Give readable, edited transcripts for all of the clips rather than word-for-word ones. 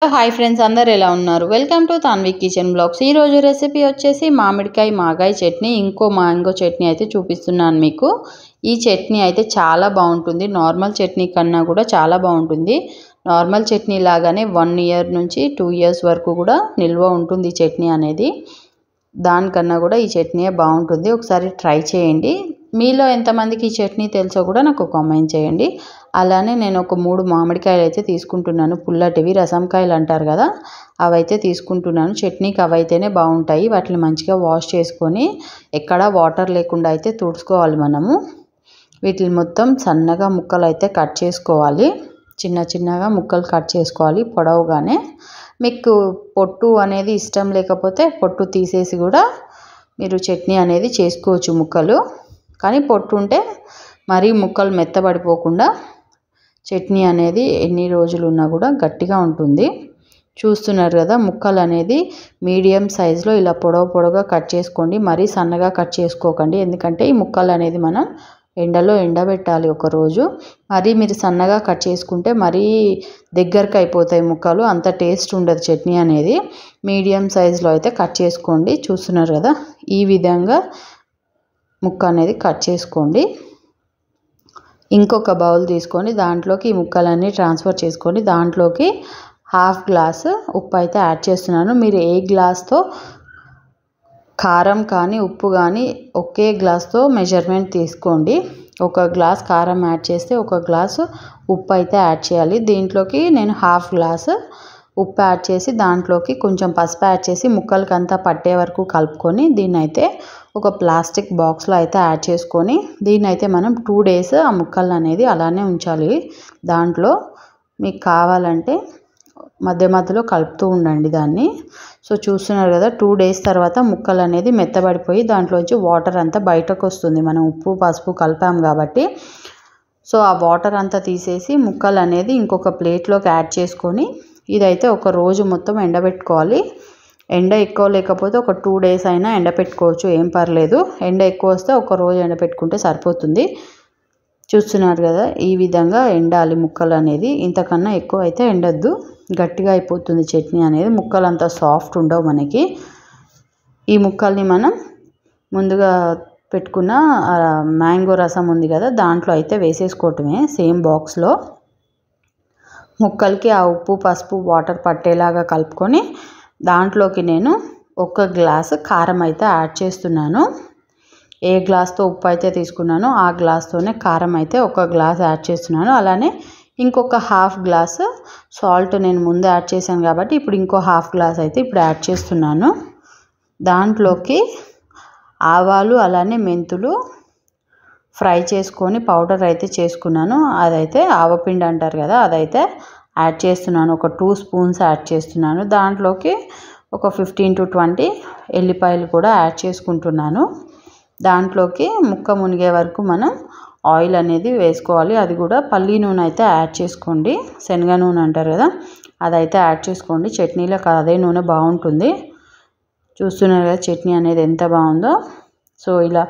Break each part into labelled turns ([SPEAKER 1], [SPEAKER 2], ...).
[SPEAKER 1] Hi friends, అందరు ఎలా ఉన్నారు? Welcome to Tanvi kitchen blogs. ఈరోజు రెసిపీ వచ్చేసి మామిడికాయ మాగాయ చట్నీ, ఇంకో మ్యాంగో చట్నీ అయితే చూపిస్తున్నాను మీకు. ఈ చట్నీ అయితే చాలా బాగుంటుంది. నార్మల్ చట్నీ కన్నా కూడా చాలా బాగుంటుంది. నార్మల్ చట్నీ లాగానే 1 ఇయర్ నుంచి 2 ఇయర్స్ వరకు కూడా నిల్వ ఉంటుంది ఈ చట్నీ అనేది. దానికన్నా కూడా ఈ చట్నీ బాగుంటుంది. ఒకసారి ట్రై చేయండి. మీలో ఎంతమందికి ఈ చట్నీ తెలుసో కూడా నాకు కామెంట్ చేయండి. అలానే నేను ఒక 3 మామిడికాయలు అయితే తీసుకుంటున్నాను. పుల్లటివి రసంకాయలు అంటారు కదా, అవైతే తీసుకుంటున్నాను. చట్నీకి అవైతేనే బాగుంటాయి. వాటిని మంచిగా వాష్ చేసుకొని ఎక్కడ వాటర్ లేకుండా అయితే తుడుచుకోవాలి మనము. వీటిని మొత్తం సన్నగా ముక్కలు అయితే కట్ చేసుకోవాలి. చిన్న చిన్నగా ముక్కలు కట్ చేసుకోవాలి పొడవుగానే. మీకు పొట్టు అనేది ఇష్టం లేకపోతే పొట్టు తీసేసి కూడా మీరు చట్నీ అనేది చేసుకోవచ్చు ముక్కలు. కానీ పొట్టు ఉంటే మరీ ముక్కలు మెత్తబడిపోకుండా చట్నీ అనేది ఎన్ని రోజులు ఉన్నా కూడా గట్టిగా ఉంటుంది. చూస్తున్నారు కదా, ముక్కలు అనేది మీడియం సైజులో ఇలా పొడవుగా కట్ చేసుకోండి. మరీ సన్నగా కట్ చేసుకోకండి, ఎందుకంటే ఈ ముక్కలు అనేది మనం ఎండలో ఎండబెట్టాలి ఒకరోజు. మరీ మీరు సన్నగా కట్ చేసుకుంటే మరీ దగ్గరకు అయిపోతాయి ముక్కలు, అంత టేస్ట్ ఉండదు చట్నీ అనేది. మీడియం సైజులో అయితే కట్ చేసుకోండి. చూస్తున్నారు కదా, ఈ విధంగా ముక్క అనేది కట్ చేసుకోండి. ఇంకొక బౌల్ తీసుకొని దాంట్లోకి ఈ ముక్కలన్నీ ట్రాన్స్ఫర్ చేసుకొని దాంట్లోకి 1/2 గ్లాసు ఉప్పు అయితే యాడ్ చేస్తున్నాను. మీరు ఏ గ్లాస్తో కారం కానీ ఉప్పు కానీ ఒకే గ్లాస్తో మెజర్మెంట్ తీసుకోండి. 1 గ్లాస్ కారం యాడ్ చేస్తే 1 గ్లాసు ఉప్పు అయితే యాడ్ చేయాలి. దీంట్లోకి నేను 1/2 గ్లాసు ఉప్పు యాడ్ చేసి దాంట్లోకి కొంచెం పసుపు యాడ్ చేసి ముక్కలకి అంతా పట్టే వరకు కలుపుకొని దీన్ని అయితే ఒక ప్లాస్టిక్ బాక్స్లో అయితే యాడ్ చేసుకొని దీన్ని అయితే మనం 2 డేస్ ఆ ముక్కలు అనేది అలానే ఉంచాలి. దాంట్లో మీకు కావాలంటే మధ్య మధ్యలో కలుపుతూ ఉండండి దాన్ని. సో చూస్తున్నారు కదా, 2 డేస్ తర్వాత ముక్కలు అనేది మెత్తబడిపోయి దాంట్లోంచి వాటర్ అంతా బయటకు వస్తుంది. మనం ఉప్పు పసుపు కలిపాం కాబట్టి. సో ఆ వాటర్ అంతా తీసేసి ముక్కలు అనేది ఇంకొక ప్లేట్లోకి యాడ్ చేసుకొని ఇదైతే ఒక రోజు మొత్తం ఎండబెట్టుకోవాలి. ఎండ ఎక్కువ లేకపోతే ఒక 2 డేస్ అయినా ఎండపెట్టుకోవచ్చు, ఏం పర్లేదు. ఎండ ఎక్కువ వస్తే ఒక రోజు ఎండపెట్టుకుంటే సరిపోతుంది. చూస్తున్నారు కదా, ఈ విధంగా ఎండాలి ముక్కలు అనేది. ఇంతకన్నా ఎక్కువ అయితే ఎండద్దు, గట్టిగా అయిపోతుంది చట్నీ అనేది. ముక్కలు అంతా సాఫ్ట్ ఉండవు మనకి. ఈ ముక్కల్ని మనం ముందుగా పెట్టుకున్న మ్యాంగో రసం ఉంది కదా, దాంట్లో అయితే వేసేసుకోవటమే సేమ్ బాక్స్లో. ముక్కలకి ఆ ఉప్పు పసుపు వాటర్ పట్టేలాగా కలుపుకొని దాంట్లోకి నేను 1 గ్లాసు కారం అయితే యాడ్ చేస్తున్నాను. ఏ గ్లాస్తో ఉప్పు అయితే తీసుకున్నానో ఆ గ్లాస్తోనే కారం అయితే 1 గ్లాస్ యాడ్ చేస్తున్నాను. అలానే ఇంకొక 1/2 గ్లాసు సాల్ట్ నేను ముందు యాడ్ చేశాను కాబట్టి ఇప్పుడు ఇంకో 1/2 గ్లాస్ అయితే ఇప్పుడు యాడ్ చేస్తున్నాను. దాంట్లోకి ఆవాలు అలానే మెంతులు ఫ్రై చేసుకొని పౌడర్ అయితే చేసుకున్నాను. అదైతే ఆవపిండి అంటారు కదా, అదైతే యాడ్ చేస్తున్నాను. ఒక 2 స్పూన్స్ యాడ్ చేస్తున్నాను. దాంట్లోకి ఒక 15 to 20 ఎల్లిపాయలు కూడా యాడ్ చేసుకుంటున్నాను. దాంట్లోకి ముక్క మునిగే వరకు మనం ఆయిల్ అనేది వేసుకోవాలి. అది కూడా పల్లి నూనె అయితే యాడ్ చేసుకోండి. శనగ నూనె అంటారు కదా, అదైతే యాడ్ చేసుకోండి. చట్నీలో అదే నూనె బాగుంటుంది. చూస్తున్నారు కదా చట్నీ అనేది ఎంత బాగుందో. సో ఇలా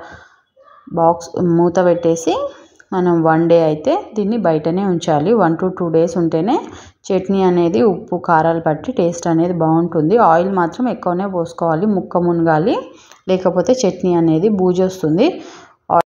[SPEAKER 1] బాక్స్ మూత పెట్టేసి మనం 1 డే అయితే దీన్ని బయటనే ఉంచాలి. 1 to 2 డేస్ ఉంటేనే చట్నీ అనేది ఉప్పు కారాలు పట్టి టేస్ట్ అనేది బాగుంటుంది. ఆయిల్ మాత్రం ఎక్కువనే పోసుకోవాలి, ముక్క మునగాలి, లేకపోతే చట్నీ అనేది బూజు వస్తుంది.